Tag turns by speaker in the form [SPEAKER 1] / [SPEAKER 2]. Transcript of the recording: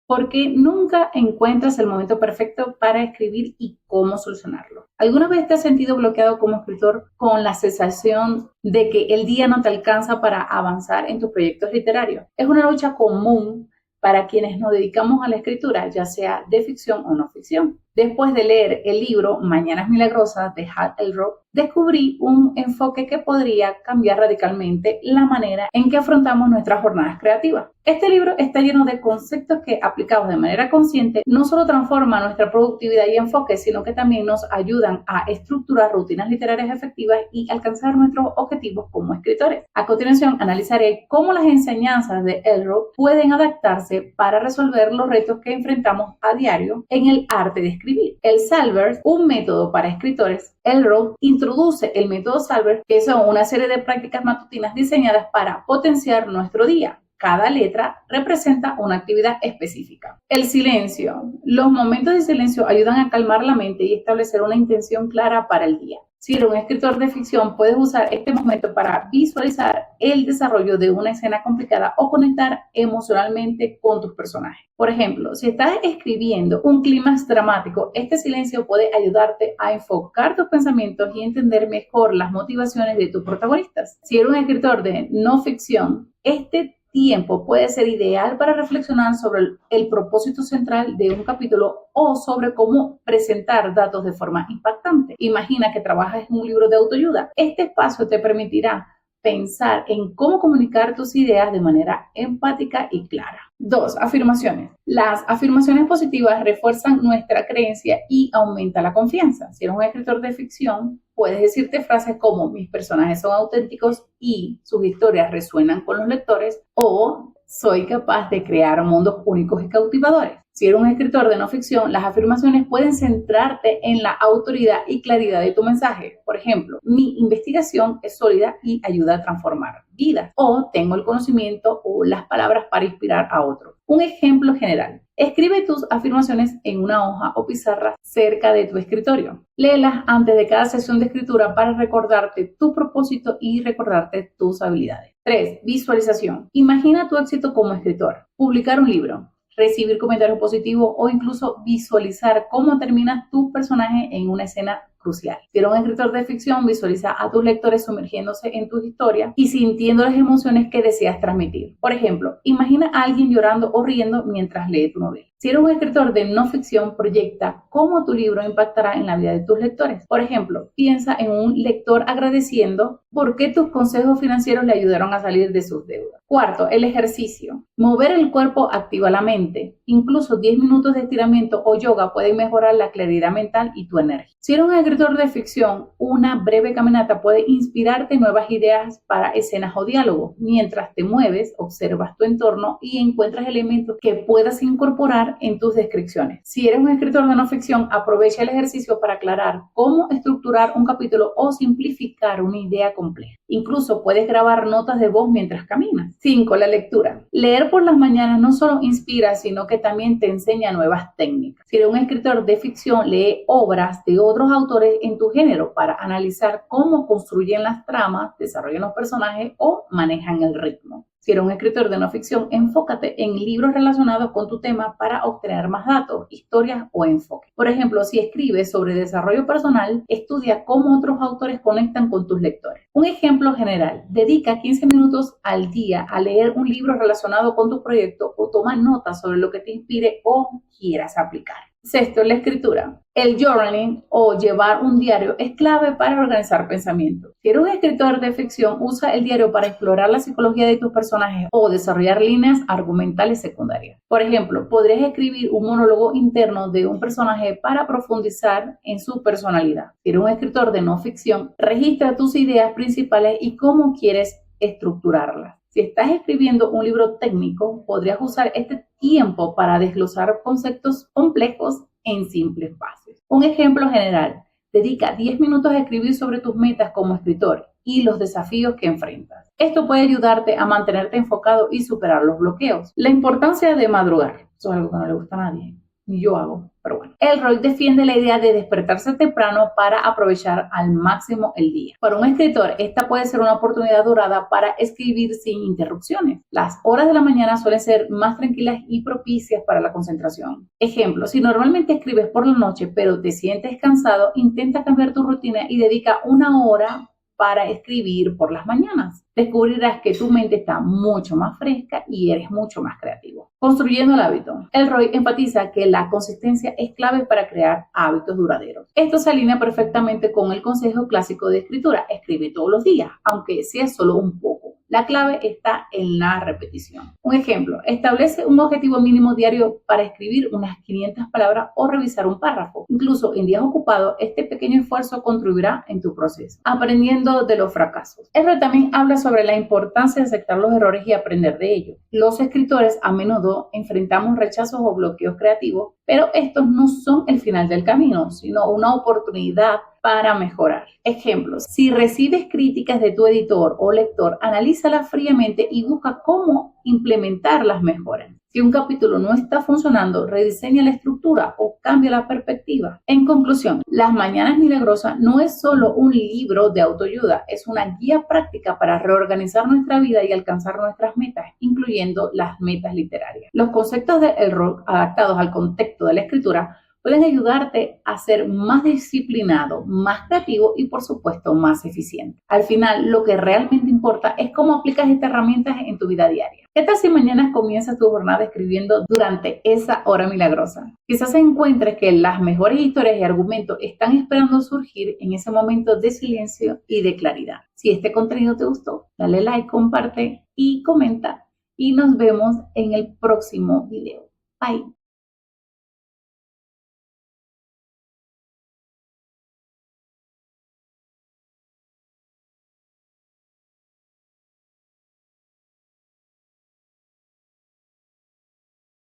[SPEAKER 1] porque nunca encuentras el momento perfecto para escribir y cómo solucionarlo. ¿Alguna vez te has sentido bloqueado como escritor con la sensación de que el día no te alcanza para avanzar en tus proyectos literarios? Es una lucha común para quienes nos dedicamos a la escritura, ya sea de ficción o no ficción. Después de leer el libro Mañanas Milagrosas de Hal Elrod, descubrí un enfoque que podría cambiar radicalmente la manera en que afrontamos nuestras jornadas creativas. Este libro está lleno de conceptos que, aplicados de manera consciente, no solo transforman nuestra productividad y enfoque, sino que también nos ayudan a estructurar rutinas literarias efectivas y alcanzar nuestros objetivos como escritores. A continuación, analizaré cómo las enseñanzas de Elrod pueden adaptarse para resolver los retos que enfrentamos a diario en el arte de escribir. El Salvers, un método para escritores. Elrod introduce el método Salvers, que son una serie de prácticas matutinas diseñadas para potenciar nuestro día. Cada letra representa una actividad específica. El silencio. Los momentos de silencio ayudan a calmar la mente y establecer una intención clara para el día. Si eres un escritor de ficción, puedes usar este momento para visualizar el desarrollo de una escena complicada o conectar emocionalmente con tus personajes. Por ejemplo, si estás escribiendo un clímax dramático, este silencio puede ayudarte a enfocar tus pensamientos y entender mejor las motivaciones de tus protagonistas. Si eres un escritor de no ficción, este tiempo puede ser ideal para reflexionar sobre el propósito central de un capítulo o sobre cómo presentar datos de forma impactante. Imagina que trabajas en un libro de autoayuda. Este espacio te permitirá pensar en cómo comunicar tus ideas de manera empática y clara. 2. Afirmaciones. Las afirmaciones positivas refuerzan nuestra creencia y aumentan la confianza. Si eres un escritor de ficción, puedes decirte frases como mis personajes son auténticos y sus historias resuenan con los lectores, o soy capaz de crear mundos únicos y cautivadores. Si eres un escritor de no ficción, las afirmaciones pueden centrarte en la autoridad y claridad de tu mensaje. Por ejemplo, mi investigación es sólida y ayuda a transformar vidas. O tengo el conocimiento o las palabras para inspirar a otros. Un ejemplo general. Escribe tus afirmaciones en una hoja o pizarra cerca de tu escritorio. Léelas antes de cada sesión de escritura para recordarte tu propósito y recordarte tus habilidades. 3. Visualización. Imagina tu éxito como escritor. Publicar un libro, recibir comentarios positivos o incluso visualizar cómo termina tu personaje en una escena crucial. Si eres un escritor de ficción, visualiza a tus lectores sumergiéndose en tus historias y sintiendo las emociones que deseas transmitir. Por ejemplo, imagina a alguien llorando o riendo mientras lee tu novela. Si eres un escritor de no ficción, proyecta cómo tu libro impactará en la vida de tus lectores. Por ejemplo, piensa en un lector agradeciendo por qué tus consejos financieros le ayudaron a salir de sus deudas. 4. El ejercicio. Mover el cuerpo activa la mente. Incluso 10 minutos de estiramiento o yoga pueden mejorar la claridad mental y tu energía. Si eres un escritor de ficción, una breve caminata puede inspirarte nuevas ideas para escenas o diálogos. Mientras te mueves, observas tu entorno y encuentras elementos que puedas incorporar en tus descripciones. Si eres un escritor de no ficción, aprovecha el ejercicio para aclarar cómo estructurar un capítulo o simplificar una idea compleja. Incluso puedes grabar notas de voz mientras caminas. 5. La lectura. Leer por las mañanas no solo inspira, sino que también te enseña nuevas técnicas. Si eres un escritor de ficción, lee obras de otros autores en tu género para analizar cómo construyen las tramas, desarrollan los personajes o manejan el ritmo. Si eres un escritor de no ficción, enfócate en libros relacionados con tu tema para obtener más datos, historias o enfoque. Por ejemplo, si escribes sobre desarrollo personal, estudia cómo otros autores conectan con tus lectores. Un ejemplo general, dedica 15 minutos al día a leer un libro relacionado con tu proyecto o toma notas sobre lo que te inspire o quieras aplicar. 6. La escritura. El journaling o llevar un diario es clave para organizar pensamientos. Si eres un escritor de ficción, usa el diario para explorar la psicología de tus personajes o desarrollar líneas argumentales secundarias. Por ejemplo, podrías escribir un monólogo interno de un personaje para profundizar en su personalidad. Si eres un escritor de no ficción, registra tus ideas principales y cómo quieres estructurarlas. Si estás escribiendo un libro técnico, podrías usar este tiempo para desglosar conceptos complejos en simples pasos. Un ejemplo general, dedica 10 minutos a escribir sobre tus metas como escritor y los desafíos que enfrentas. Esto puede ayudarte a mantenerte enfocado y superar los bloqueos. La importancia de madrugar. Eso es algo que no le gusta a nadie. yo hago, pero bueno. Elroy defiende la idea de despertarse temprano para aprovechar al máximo el día. Para un escritor, esta puede ser una oportunidad dorada para escribir sin interrupciones. Las horas de la mañana suelen ser más tranquilas y propicias para la concentración. Ejemplo, si normalmente escribes por la noche pero te sientes cansado, intenta cambiar tu rutina y dedica una hora para escribir por las mañanas. Descubrirás que tu mente está mucho más fresca y eres mucho más creativo. Construyendo el hábito. Elroy enfatiza que la consistencia es clave para crear hábitos duraderos. Esto se alinea perfectamente con el consejo clásico de escritura: escribe todos los días, aunque sea solo un poco. La clave está en la repetición. Un ejemplo, establece un objetivo mínimo diario para escribir unas 500 palabras o revisar un párrafo. Incluso en días ocupados, este pequeño esfuerzo contribuirá en tu proceso. Aprendiendo de los fracasos. Elroy también habla sobre la importancia de aceptar los errores y aprender de ellos. Los escritores a menudo enfrentamos rechazos o bloqueos creativos, pero estos no son el final del camino, sino una oportunidad para mejorar. Ejemplos: si recibes críticas de tu editor o lector, analízalas fríamente y busca cómo implementar las mejoras. Si un capítulo no está funcionando, rediseña la estructura o cambia la perspectiva. En conclusión, Las Mañanas Milagrosas no es solo un libro de autoayuda, es una guía práctica para reorganizar nuestra vida y alcanzar nuestras metas, incluyendo las metas literarias. Los conceptos de Elroy, adaptados al contexto de la escritura, pueden ayudarte a ser más disciplinado, más creativo y, por supuesto, más eficiente. Al final, lo que realmente importa es cómo aplicas estas herramientas en tu vida diaria. ¿Qué tal si mañana comienzas tu jornada escribiendo durante esa hora milagrosa? Quizás encuentres que las mejores historias y argumentos están esperando surgir en ese momento de silencio y de claridad. Si este contenido te gustó, dale like, comparte y comenta. Y nos vemos en el próximo video. Bye.